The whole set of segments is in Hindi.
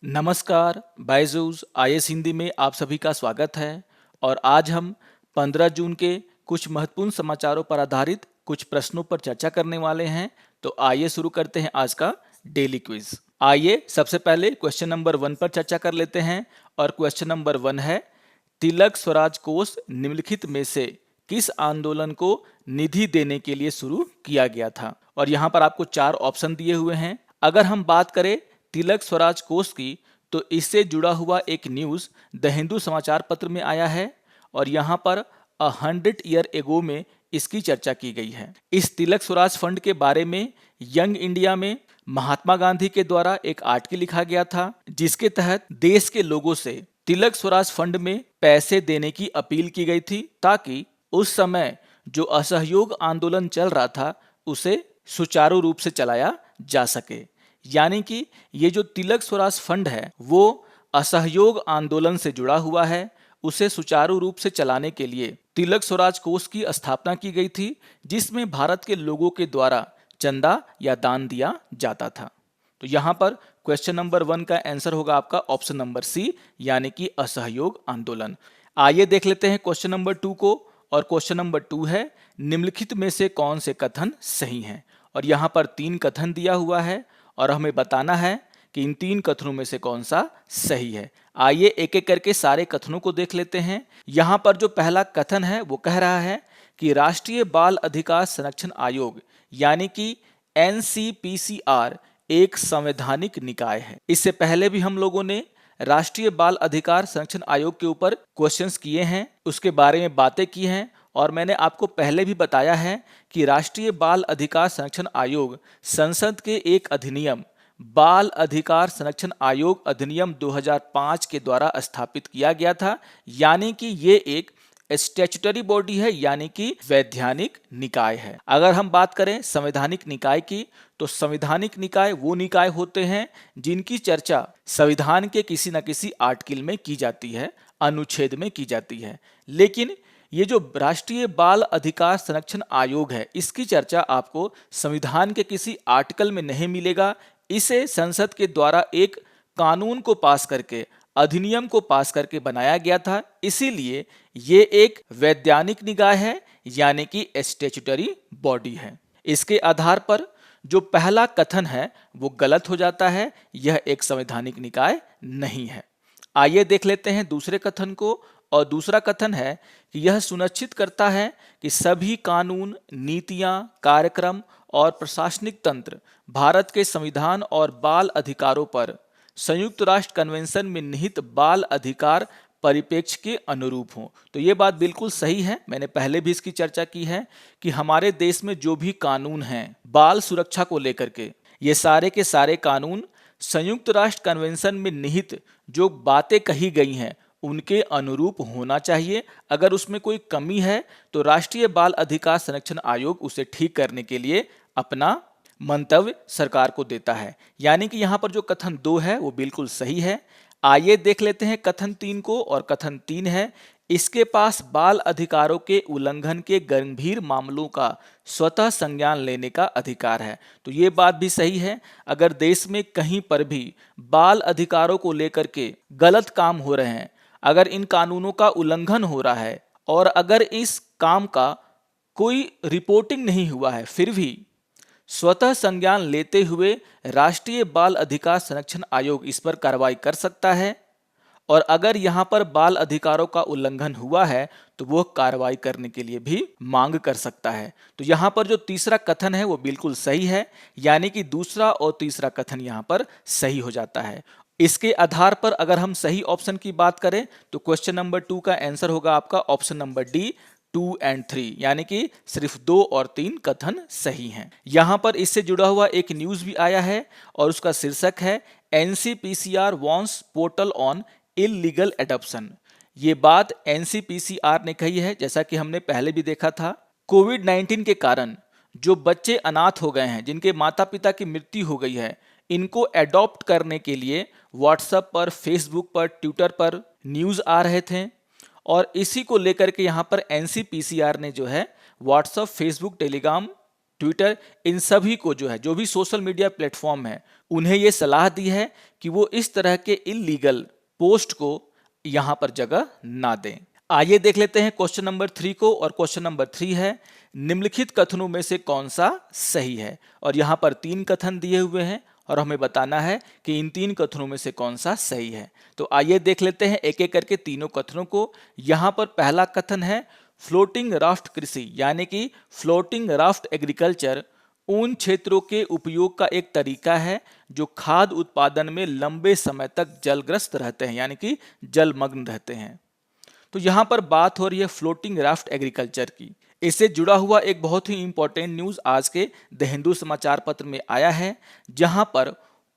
नमस्कार, बायजूस आईएएस हिंदी में आप सभी का स्वागत है। और आज हम 15 जून के कुछ महत्वपूर्ण समाचारों पर आधारित कुछ प्रश्नों पर चर्चा करने वाले हैं। तो आइए शुरू करते हैं आज का डेली क्विज। आइए सबसे पहले क्वेश्चन नंबर 1 पर चर्चा कर लेते हैं। और क्वेश्चन नंबर 1 है, तिलक स्वराज कोष निम्नलिखित में से किस आंदोलन को निधि देने के लिए शुरू किया गया था? और यहाँ पर आपको 4 ऑप्शन दिए हुए हैं। अगर हम बात करें तिलक स्वराज कोष की, तो इससे जुड़ा हुआ एक न्यूज़ द हिंदू समाचार पत्र में आया है और यहाँ पर 100 ईयर एगो में इसकी चर्चा की गई है। इस तिलक स्वराज फंड के बारे में यंग इंडिया में महात्मा गांधी के द्वारा एक आर्टिकल लिखा गया था, जिसके तहत देश के लोगों से तिलक स्वराज फंड में पैसे देने की अपील की गई थी, ताकि उस समय जो असहयोग आंदोलन चल रहा था उसे सुचारू रूप से चलाया जा सके। यानी कि ये जो तिलक स्वराज फंड है वो असहयोग आंदोलन से जुड़ा हुआ है, उसे सुचारू रूप से चलाने के लिए तिलक स्वराज कोष की स्थापना की गई थी, जिसमें भारत के लोगों के द्वारा चंदा या दान दिया जाता था। तो यहाँ पर क्वेश्चन नंबर 1 का आंसर होगा आपका ऑप्शन नंबर सी, यानी कि असहयोग आंदोलन। आइए देख लेते हैं क्वेश्चन नंबर 2 को। और क्वेश्चन नंबर 2 है, निम्नलिखित में से कौन से कथन सही हैं? और यहाँ पर 3 कथन दिया हुआ है और हमें बताना है कि इन 3 कथनों में से कौन सा सही है। आइए एक एक करके सारे कथनों को देख लेते हैं। यहाँ पर जो पहला कथन है वो कह रहा है कि राष्ट्रीय बाल अधिकार संरक्षण आयोग यानी कि एनसीपीसीआर एक संवैधानिक निकाय है। इससे पहले भी हम लोगों ने राष्ट्रीय बाल अधिकार संरक्षण आयोग के ऊपर क्वेश्चंस किए हैं, उसके बारे में बातें की हैं। और मैंने आपको पहले भी बताया है कि राष्ट्रीय बाल अधिकार संरक्षण आयोग संसद के एक अधिनियम बाल अधिकार संरक्षण आयोग अधिनियम 2005 के द्वारा स्थापित किया गया था। यानी कि ये एक स्टैट्यूटरी बॉडी है, यानी कि वैधानिक निकाय है। अगर हम बात करें संवैधानिक निकाय की, तो संवैधानिक निकाय वो निकाय होते हैं जिनकी चर्चा संविधान के किसी न किसी आर्टिकल में की जाती है, अनुच्छेद में की जाती है। लेकिन ये जो राष्ट्रीय बाल अधिकार संरक्षण आयोग है, इसकी चर्चा आपको संविधान के किसी आर्टिकल में नहीं मिलेगा। इसे संसद के द्वारा एक कानून को पास करके, अधिनियम को पास करके बनाया गया था। इसीलिए ये एक वैधानिक निकाय है, यानी कि स्टैट्यूटरी बॉडी है। इसके आधार पर जो पहला कथन है वो गलत हो जाता है, यह एक संवैधानिक निकाय नहीं है। आइए देख लेते हैं दूसरे कथन को। और दूसरा कथन है कि यह सुनिश्चित करता है कि सभी कानून, नीतियां, कार्यक्रम और प्रशासनिक तंत्र भारत के संविधान और बाल अधिकारों पर संयुक्त राष्ट्र कन्वेंशन में निहित बाल अधिकार परिप्रेक्ष्य के अनुरूप हों। तो ये बात बिल्कुल सही है, मैंने पहले भी इसकी चर्चा की है कि हमारे देश में जो भी कानून हैं बाल सुरक्षा को लेकर के, ये सारे के सारे कानून संयुक्त राष्ट्र कन्वेंशन में निहित जो बातें कही गई हैं उनके अनुरूप होना चाहिए। अगर उसमें कोई कमी है तो राष्ट्रीय बाल अधिकार संरक्षण आयोग उसे ठीक करने के लिए अपना मंतव्य सरकार को देता है। यानी कि यहाँ पर जो कथन 2 है वो बिल्कुल सही है। आइए देख लेते हैं कथन 3 को। और कथन 3 है, इसके पास बाल अधिकारों के उल्लंघन के गंभीर मामलों का स्वतः संज्ञान लेने का अधिकार है। तो ये बात भी सही है। अगर देश में कहीं पर भी बाल अधिकारों को लेकर के गलत काम हो रहे हैं, अगर इन कानूनों का उल्लंघन हो रहा है और अगर इस काम का कोई रिपोर्टिंग नहीं हुआ है, फिर भी स्वतः संज्ञान लेते हुए राष्ट्रीय बाल अधिकार संरक्षण आयोग इस पर कार्रवाई कर सकता है। और अगर यहां पर बाल अधिकारों का उल्लंघन हुआ है तो वो कार्रवाई करने के लिए भी मांग कर सकता है। तो यहां पर जो तीसरा कथन है वो बिल्कुल सही है, यानी कि दूसरा और तीसरा कथन यहां पर सही हो जाता है। इसके आधार पर अगर हम सही ऑप्शन की बात करें तो क्वेश्चन नंबर 2 का आंसर होगा आपका ऑप्शन नंबर डी, 2 और 3, यानी कि सिर्फ 2 और 3 कथन सही हैं। यहां पर इससे जुड़ा हुआ एक न्यूज भी आया है और उसका शीर्षक है NCPCR wants portal on illegal adoption. ये बात एनसीपीसीआर ने कही है। जैसा कि हमने पहले भी देखा था, कोविड-19 के कारण जो बच्चे अनाथ हो गए हैं, जिनके माता पिता की मृत्यु हो गई है, इनको अडॉप्ट करने के लिए व्हाट्सएप पर, फेसबुक पर, ट्विटर पर न्यूज़ आ रहे थे। और इसी को लेकर के यहाँ पर एनसीपीसीआर ने जो है व्हाट्सएप, फेसबुक, टेलीग्राम ट्विटर इन सभी को जो है, जो भी सोशल मीडिया प्लेटफॉर्म है, उन्हें ये सलाह दी है कि वो इस तरह के इलीगल पोस्ट को यहां पर जगह ना दें। आइए देख लेते हैं क्वेश्चन नंबर 3 को। और क्वेश्चन नंबर 3 है, निम्नलिखित कथनों में से कौन सा सही है। और यहां पर 3 कथन दिए हुए हैं और हमें बताना है कि इन 3 कथनों में से कौन सा सही है। तो आइए देख लेते हैं एक एक करके तीनों कथनों को। यहां पर पहला कथन है, फ्लोटिंग राफ्ट कृषि यानी कि फ्लोटिंग राफ्ट एग्रीकल्चर उन क्षेत्रों के उपयोग का एक तरीका है जो खाद्य उत्पादन में लंबे समय तक जलग्रस्त रहते हैं, यानी कि जलमग्न रहते हैं। तो यहां पर बात हो रही है फ्लोटिंग राफ्ट एग्रीकल्चर की। इससे जुड़ा हुआ एक बहुत ही इंपॉर्टेंट न्यूज आज के द हिंदू समाचार पत्र में आया है, जहां पर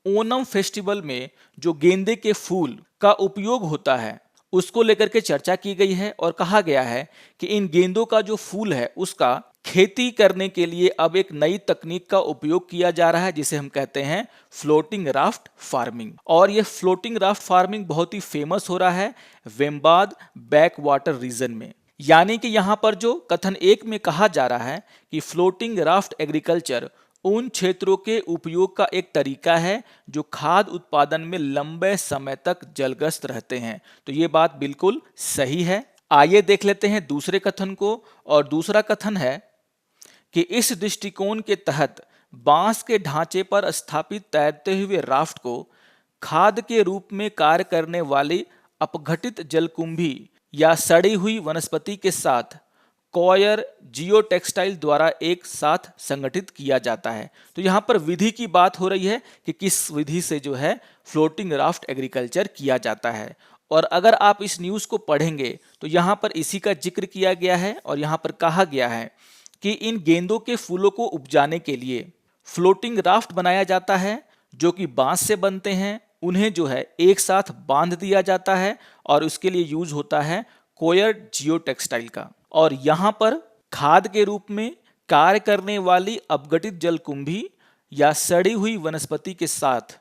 ओणम फेस्टिवल में जो गेंदे के फूल का उपयोग होता है उसको लेकर के चर्चा की गई है और कहा गया है कि इन गेंदों का जो फूल है उसका खेती करने के लिए अब एक नई तकनीक का उपयोग किया जा रहा है, जिसे हम कहते हैं फ्लोटिंग राफ्ट फार्मिंग। और ये फ्लोटिंग राफ्ट फार्मिंग बहुत ही फेमस हो रहा है वेम्बाद बैक वाटर रीजन में। यानी कि यहां पर जो कथन 1 में कहा जा रहा है कि फ्लोटिंग राफ्ट एग्रीकल्चर उन क्षेत्रों के उपयोग का एक तरीका है जो खाद्य उत्पादन में लंबे समय तक जलग्रस्त रहते हैं, तो ये बात बिल्कुल सही है। आइए देख लेते हैं दूसरे कथन को। और दूसरा कथन है कि इस दृष्टिकोण के तहत बांस के ढांचे पर स्थापित तैरते हुए राफ्ट को खाद के रूप में कार्य करने वाली अपघटित जलकुंभी या सड़ी हुई वनस्पति के साथ कॉयर जियो टेक्सटाइल द्वारा एक साथ संगठित किया जाता है। तो यहाँ पर विधि की बात हो रही है कि किस विधि से जो है फ्लोटिंग राफ्ट एग्रीकल्चर किया जाता है। और अगर आप इस न्यूज़ को पढ़ेंगे तो यहाँ पर इसी का जिक्र किया गया है और यहाँ पर कहा गया है कि इन गेंदों के फूलों को उपजाने के लिए फ्लोटिंग राफ्ट बनाया जाता है जो कि बांस से बनते हैं। उन्हें जो है एक साथ बांध दिया जाता है और उसके लिए यूज होता है कोयर जियो टेक्सटाइल का। और यहाँ पर खाद के रूप में कार्य करने वाली अपघटित जलकुंभी या सड़ी हुई वनस्पति के साथ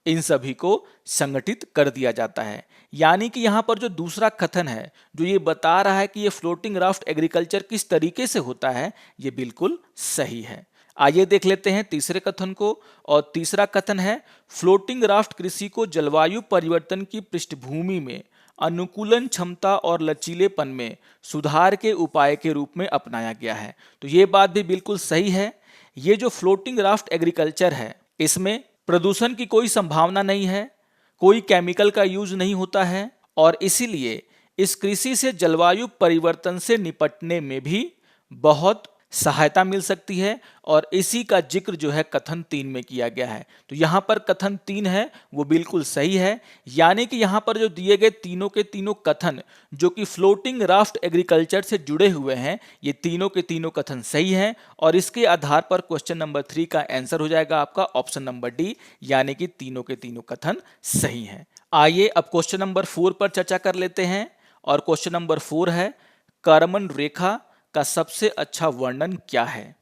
इन सभी को संगठित कर दिया जाता है। यानी कि यहाँ पर जो दूसरा कथन है जो ये बता रहा है कि ये फ्लोटिंग राफ्ट एग्रीकल्चर किस तरीके से होता है, ये बिल्कुल सही है। आइए देख लेते हैं तीसरे कथन को। और तीसरा कथन है, फ्लोटिंग राफ्ट कृषि को जलवायु परिवर्तन की पृष्ठभूमि में अनुकूलन क्षमता और लचीलेपन में सुधार के उपाय के रूप में अपनाया गया है। तो ये बात भी बिल्कुल सही है। ये जो फ्लोटिंग राफ्ट एग्रीकल्चर है इसमें प्रदूषण की कोई संभावना नहीं है, कोई केमिकल का यूज नहीं होता है और इसीलिए इस कृषि से जलवायु परिवर्तन से निपटने में भी बहुत सहायता मिल सकती है। और इसी का जिक्र जो है कथन 3 में किया गया है। तो यहाँ पर कथन 3 है वो बिल्कुल सही है। यानी कि यहाँ पर जो दिए गए तीनों के तीनों कथन जो कि फ्लोटिंग राफ्ट एग्रीकल्चर से जुड़े हुए हैं, ये तीनों के तीनों कथन सही हैं। और इसके आधार पर क्वेश्चन नंबर 3 का आंसर हो जाएगा आपका ऑप्शन नंबर डी, यानी कि तीनों के तीनों कथन सही हैं। आइए अब क्वेश्चन नंबर 4 पर चर्चा कर लेते हैं। और क्वेश्चन नंबर 4 है, कर्मण रेखा का सबसे अच्छा वर्णन क्या है।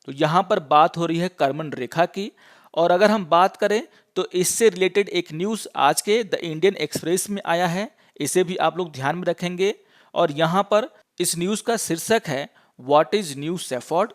तो यहाँ पर बात हो रही है कर्मण रेखा की। और अगर हम बात करें तो इससे रिलेटेड एक न्यूज़ आज के द इंडियन एक्सप्रेस में आया है, इसे भी आप लोग ध्यान में रखेंगे। और यहाँ पर इस न्यूज़ का शीर्षक है, what is new shepherd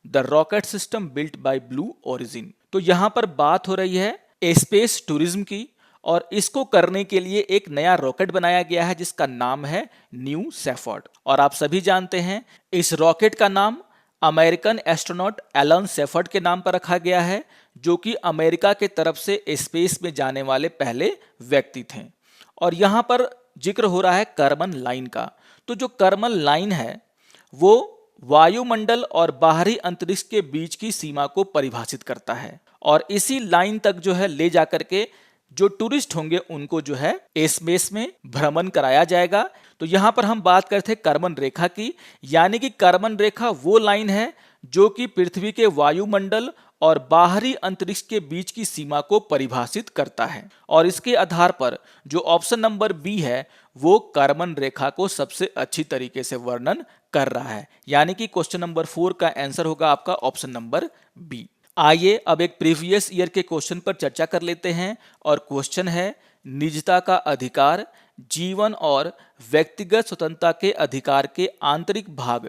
the rocket system built by blue origin. तो यहाँ पर बात हो रही है स्पेस टूरिज्म की और इसको करने के लिए एक नया रॉकेट बनाया गया है जिसका नाम है न्यू सेफर्ड। और आप सभी जानते हैं इस रॉकेट का नाम अमेरिकन एस्ट्रोनॉट एलन सेफर्ड के नाम पर रखा गया है, जो कि अमेरिका के तरफ से स्पेस में जाने वाले पहले व्यक्ति थे। और यहाँ पर जिक्र हो रहा है कर्मन लाइन का। तो जो कर्मन लाइन है वो वायुमंडल और बाहरी अंतरिक्ष के बीच की सीमा को परिभाषित करता है और इसी लाइन तक जो है ले जाकर के जो टूरिस्ट होंगे उनको जो है स्पेस में भ्रमण कराया जाएगा। तो यहाँ पर हम बात करते हैं कर्मन रेखा की, यानी कि कर्मन रेखा वो लाइन है जो कि पृथ्वी के वायुमंडल और बाहरी अंतरिक्ष के बीच की सीमा को परिभाषित करता है। और इसके आधार पर जो ऑप्शन नंबर बी है वो कर्मन रेखा को सबसे अच्छी तरीके से वर्णन कर रहा है, यानी कि क्वेश्चन नंबर 4 का आंसर होगा आपका ऑप्शन नंबर बी। आइए अब एक प्रीवियस ईयर के क्वेश्चन पर चर्चा कर लेते हैं। और क्वेश्चन है, निजता का अधिकार जीवन और व्यक्तिगत स्वतंत्रता के अधिकार के आंतरिक भाग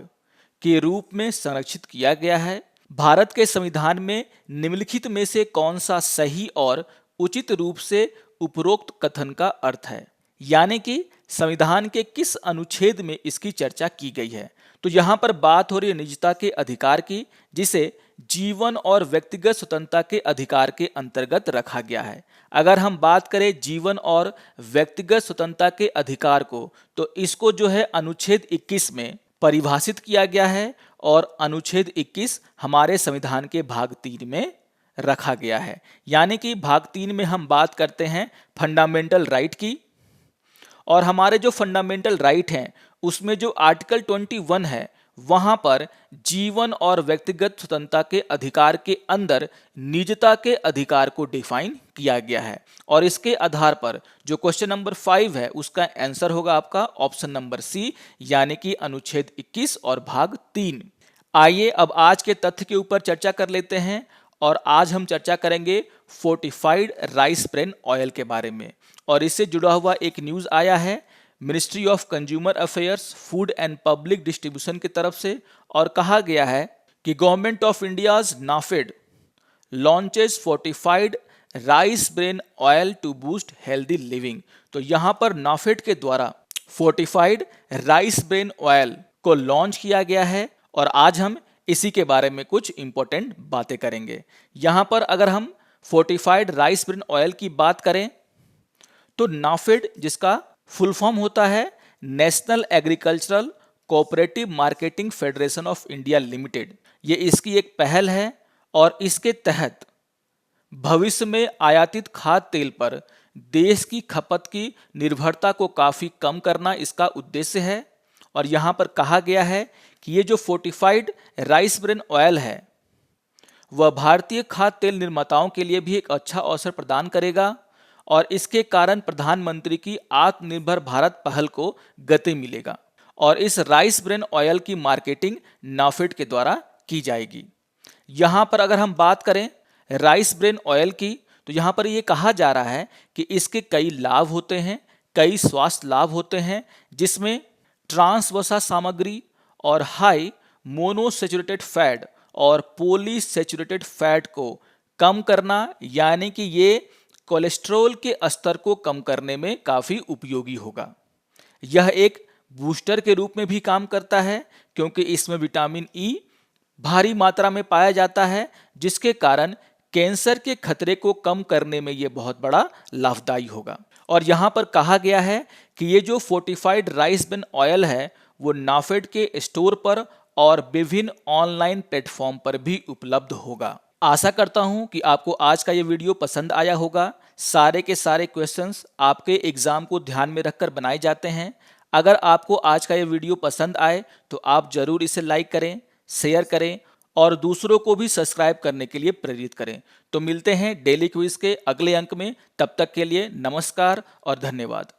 के रूप में संरक्षित किया गया है। भारत के संविधान में निम्नलिखित में से कौन सा सही और उचित रूप से उपरोक्त कथन का अर्थ है? यानी कि संविधान के किस अनुच्छेद में इसकी चर्चा की गई है? तो यहाँ पर बात हो रही है निजता के अधिकार की, जिसे जीवन और व्यक्तिगत स्वतंत्रता के अधिकार के अंतर्गत रखा गया है। अगर हम बात करें जीवन और व्यक्तिगत स्वतंत्रता के अधिकार को, तो इसको जो है अनुच्छेद 21 में परिभाषित किया गया है और अनुच्छेद 21 हमारे संविधान के भाग 3 में रखा गया है। यानी कि भाग 3 में हम बात करते हैं फंडामेंटल राइट की, और हमारे जो फंडामेंटल राइट हैं उसमें जो आर्टिकल 21 है वहां पर जीवन और व्यक्तिगत स्वतंत्रता के अधिकार के अंदर निजता के अधिकार को डिफाइन किया गया है। और इसके आधार पर जो क्वेश्चन नंबर 5 है उसका आंसर होगा आपका ऑप्शन नंबर सी, यानी कि अनुच्छेद 21 और भाग 3। आइए अब आज के तथ्य के ऊपर चर्चा कर लेते हैं, और आज हम चर्चा करेंगे फोर्टिफाइड राइस ब्रेन ऑयल के बारे में। और इससे जुड़ा हुआ एक न्यूज़ आया है ministry of consumer affairs, food and public distribution की तरफ से, और कहा गया है कि government of India's NAFED launches fortified rice bran oil to boost healthy living. तो यहाँ पर नाफेड के द्वारा फोर्टिफाइड राइस ब्रेन ऑयल को लॉन्च किया गया है, और आज हम इसी के बारे में कुछ इंपॉर्टेंट बातें करेंगे। यहाँ पर अगर हम फोर्टिफाइड राइस ब्रेन ऑयल की बात करें तो नाफेड, जिसका फुल फॉर्म होता है national agricultural cooperative marketing federation of India limited, ये इसकी एक पहल है, और इसके तहत भविष्य में आयातित खाद्य तेल पर देश की खपत की निर्भरता को काफ़ी कम करना इसका उद्देश्य है। और यहाँ पर कहा गया है कि ये जो फोर्टिफाइड राइस ब्रेन ऑयल है वह भारतीय खाद्य तेल निर्माताओं के लिए भी एक अच्छा अवसर प्रदान करेगा, और इसके कारण प्रधानमंत्री की आत्मनिर्भर भारत पहल को गति मिलेगा। और इस राइस ब्रेन ऑयल की मार्केटिंग नाफेड के द्वारा की जाएगी। यहाँ पर अगर हम बात करें राइस ब्रेन ऑयल की, तो यहाँ पर ये कहा जा रहा है कि इसके कई लाभ होते हैं, कई स्वास्थ्य लाभ होते हैं, जिसमें ट्रांस वसा सामग्री और हाई मोनोसेचुरेटेड फैट और पॉलीसेचुरेटेड फैट को कम करना, यानी कि ये कोलेस्ट्रॉल के स्तर को कम करने में काफ़ी उपयोगी होगा। यह एक बूस्टर के रूप में भी काम करता है, क्योंकि इसमें विटामिन ई भारी मात्रा में पाया जाता है, जिसके कारण कैंसर के खतरे को कम करने में यह बहुत बड़ा लाभदायी होगा। और यहाँ पर कहा गया है कि ये जो फोर्टिफाइड राइस ब्रेन ऑयल है वो नाफेड के स्टोर पर और विभिन्न ऑनलाइन प्लेटफॉर्म पर भी उपलब्ध होगा। आशा करता हूं कि आपको आज का ये वीडियो पसंद आया होगा। सारे के सारे क्वेश्चंस आपके एग्जाम को ध्यान में रखकर बनाए जाते हैं। अगर आपको आज का ये वीडियो पसंद आए तो आप जरूर इसे लाइक करें, शेयर करें और दूसरों को भी सब्सक्राइब करने के लिए प्रेरित करें। तो मिलते हैं डेली क्विज के अगले अंक में, तब तक के लिए नमस्कार और धन्यवाद।